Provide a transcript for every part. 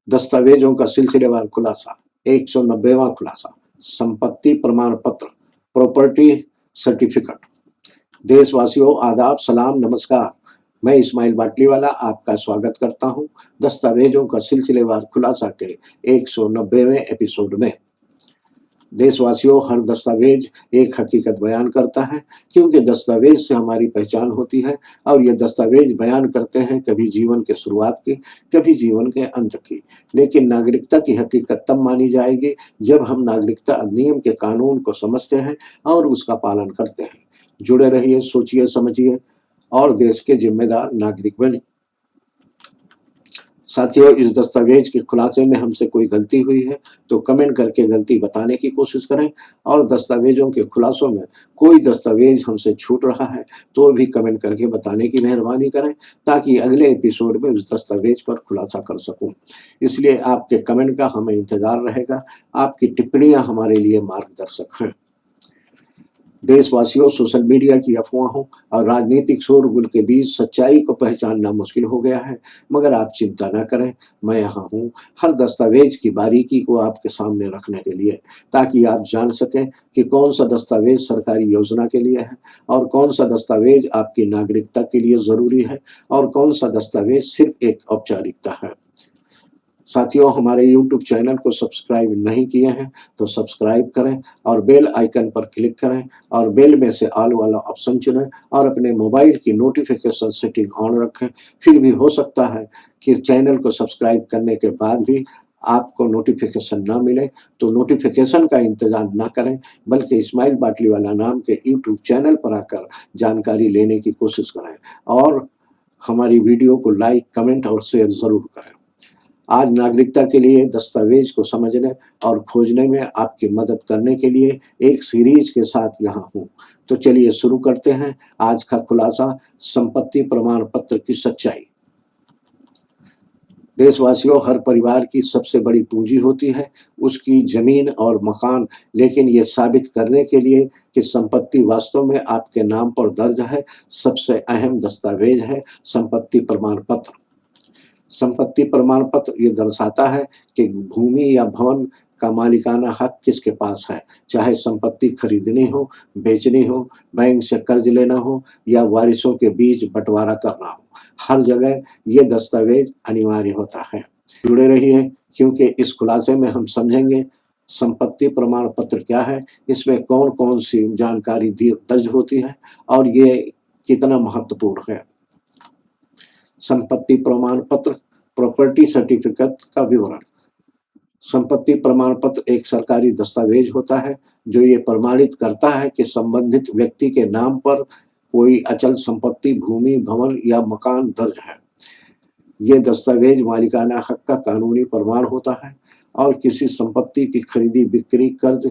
दस्तावेजों का सिलसिलेवार खुलासा 190वां खुलासा संपत्ति प्रमाण पत्र प्रॉपर्टी सर्टिफिकेट। देशवासियों आदाब सलाम नमस्कार। मैं इस्माइल बाटलीवाला आपका स्वागत करता हूं दस्तावेजों का सिलसिलेवार खुलासा के 190वें एपिसोड में। देशवासियों, हर दस्तावेज एक हकीकत बयान करता है, क्योंकि दस्तावेज से हमारी पहचान होती है और ये दस्तावेज बयान करते हैं कभी जीवन के शुरुआत की, कभी जीवन के अंत की। लेकिन नागरिकता की हकीकत तब मानी जाएगी जब हम नागरिकता अधिनियम के कानून को समझते हैं और उसका पालन करते हैं। जुड़े रहिए, सोचिए, समझिए और देश के जिम्मेदार नागरिक बने। साथियों, इस दस्तावेज के खुलासे में हमसे कोई गलती हुई है तो कमेंट करके गलती बताने की कोशिश करें, और दस्तावेजों के खुलासों में कोई दस्तावेज हमसे छूट रहा है तो भी कमेंट करके बताने की मेहरबानी करें, ताकि अगले एपिसोड में उस दस्तावेज पर खुलासा कर सकूं। इसलिए आपके कमेंट का हमें इंतजार रहेगा। आपकी टिप्पणियां हमारे लिए मार्गदर्शक हैं। देशवासियों, सोशल मीडिया की अफवाहों और राजनीतिक शोरगुल के बीच सच्चाई को पहचानना मुश्किल हो गया है, मगर आप चिंता न करें, मैं यहाँ हूँ हर दस्तावेज की बारीकी को आपके सामने रखने के लिए, ताकि आप जान सकें कि कौन सा दस्तावेज सरकारी योजना के लिए है और कौन सा दस्तावेज आपकी नागरिकता के लिए ज़रूरी है और कौन सा दस्तावेज सिर्फ एक औपचारिकता है। साथियों, हमारे YouTube चैनल को सब्सक्राइब नहीं किए हैं तो सब्सक्राइब करें और बेल आइकन पर क्लिक करें और बेल में से ऑल वाला ऑप्शन चुनें और अपने मोबाइल की नोटिफिकेशन सेटिंग ऑन रखें। फिर भी हो सकता है कि चैनल को सब्सक्राइब करने के बाद भी आपको नोटिफिकेशन ना मिले, तो नोटिफिकेशन का इंतजार ना करें, बल्कि इस्माइल बाटलीवाला नाम के YouTube चैनल पर आकर जानकारी लेने की कोशिश करें और हमारी वीडियो को लाइक, कमेंट और शेयर ज़रूर करें। आज नागरिकता के लिए दस्तावेज को समझने और खोजने में आपकी मदद करने के लिए एक सीरीज के साथ यहाँ हूँ। तो चलिए शुरू करते हैं आज का खुलासा, संपत्ति प्रमाण पत्र की सच्चाई। देशवासियों, हर परिवार की सबसे बड़ी पूंजी होती है उसकी जमीन और मकान, लेकिन ये साबित करने के लिए कि संपत्ति वास्तव में आपके नाम पर दर्ज है, सबसे अहम दस्तावेज है संपत्ति प्रमाण पत्र। संपत्ति प्रमाण पत्र ये दर्शाता है कि भूमि या भवन का मालिकाना हक किसके पास है, चाहे संपत्ति खरीदनी हो, बेचनी हो, बैंक से कर्ज लेना हो या वारिसों के बीच बंटवारा करना हो। हर जगह ये दस्तावेज अनिवार्य होता है। जुड़े रहिए, क्योंकि इस खुलासे में हम समझेंगे संपत्ति प्रमाण पत्र क्या है, इसमें कौन कौन सी जानकारी दर्ज होती है और ये कितना महत्वपूर्ण है। संपत्ति प्रमाण पत्र प्रॉपर्टी सर्टिफिकेट का विवरण। संपत्ति प्रमाण पत्र एक सरकारी दस्तावेज होता है जो ये प्रमाणित करता है कि संबंधित व्यक्ति के नाम पर कोई अचल संपत्ति, भूमि, भवन या मकान दर्ज है। ये दस्तावेज मालिकाना हक का कानूनी प्रमाण होता है और किसी संपत्ति की खरीदी, बिक्री, कर्ज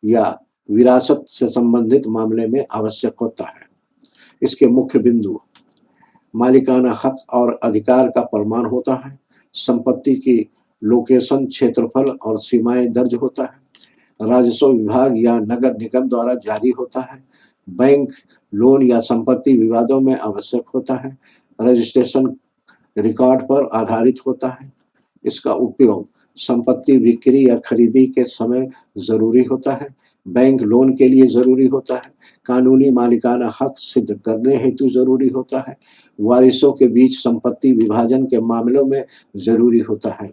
या विरासत से संबंधित मामले में आवश्यक होता है। इसके मुख्य बिंदु: मालिकाना हक और अधिकार का प्रमाण होता है, संपत्ति की लोकेशन, क्षेत्रफल और सीमाएं दर्ज होता है, राजस्व विभाग या नगर निगम द्वारा जारी होता है, बैंक लोन या संपत्ति विवादों में आवश्यक होता है, रजिस्ट्रेशन रिकॉर्ड पर आधारित होता है। इसका उपयोग संपत्ति बिक्री या खरीदी के समय जरूरी होता है, बैंक लोन के लिए जरूरी होता है, कानूनी मालिकाना हक सिद्ध करने हेतु जरूरी होता है, वारिसों के बीच संपत्ति विभाजन के मामलों में जरूरी होता है।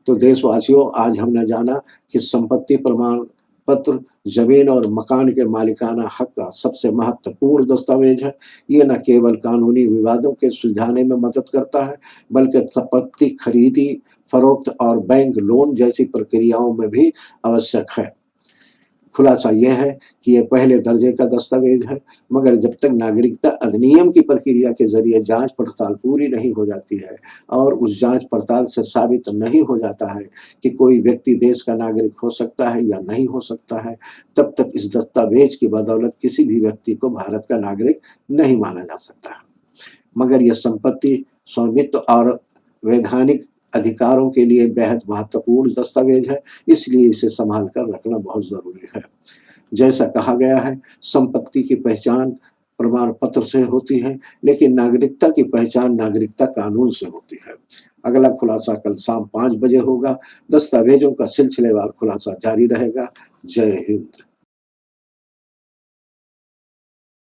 तो देशवासियों, आज हमने जाना कि संपत्ति प्रमाण पत्र जमीन और मकान के मालिकाना हक का सबसे महत्वपूर्ण दस्तावेज है। ये न केवल कानूनी विवादों के सुलझाने में मदद करता है, बल्कि संपत्ति खरीदी, फरोख्त और बैंक लोन जैसी प्रक्रियाओं में भी आवश्यक है। खुलासा यह है कि यह पहले दर्जे का दस्तावेज है, मगर जब तक नागरिकता अधिनियम की प्रक्रिया के जरिए जांच पड़ताल पूरी नहीं हो जाती है और उस जांच पड़ताल से साबित नहीं हो जाता है कि कोई व्यक्ति देश का नागरिक हो सकता है या नहीं हो सकता है, तब तक इस दस्तावेज की बदौलत किसी भी व्यक्ति को भारत का नागरिक नहीं माना जा सकता है। मगर यह संपत्ति, स्वामित्व और वैधानिक अधिकारों के लिए बेहद महत्वपूर्ण दस्तावेज है, इसलिए इसे संभाल कर रखना बहुत जरूरी है। जैसा कहा गया है, संपत्ति की पहचान प्रमाण पत्र से होती है, लेकिन नागरिकता की पहचान नागरिकता कानून से होती है। अगला खुलासा कल शाम 5 बजे होगा। दस्तावेजों का सिलसिलेवार खुलासा जारी रहेगा। जय हिंद।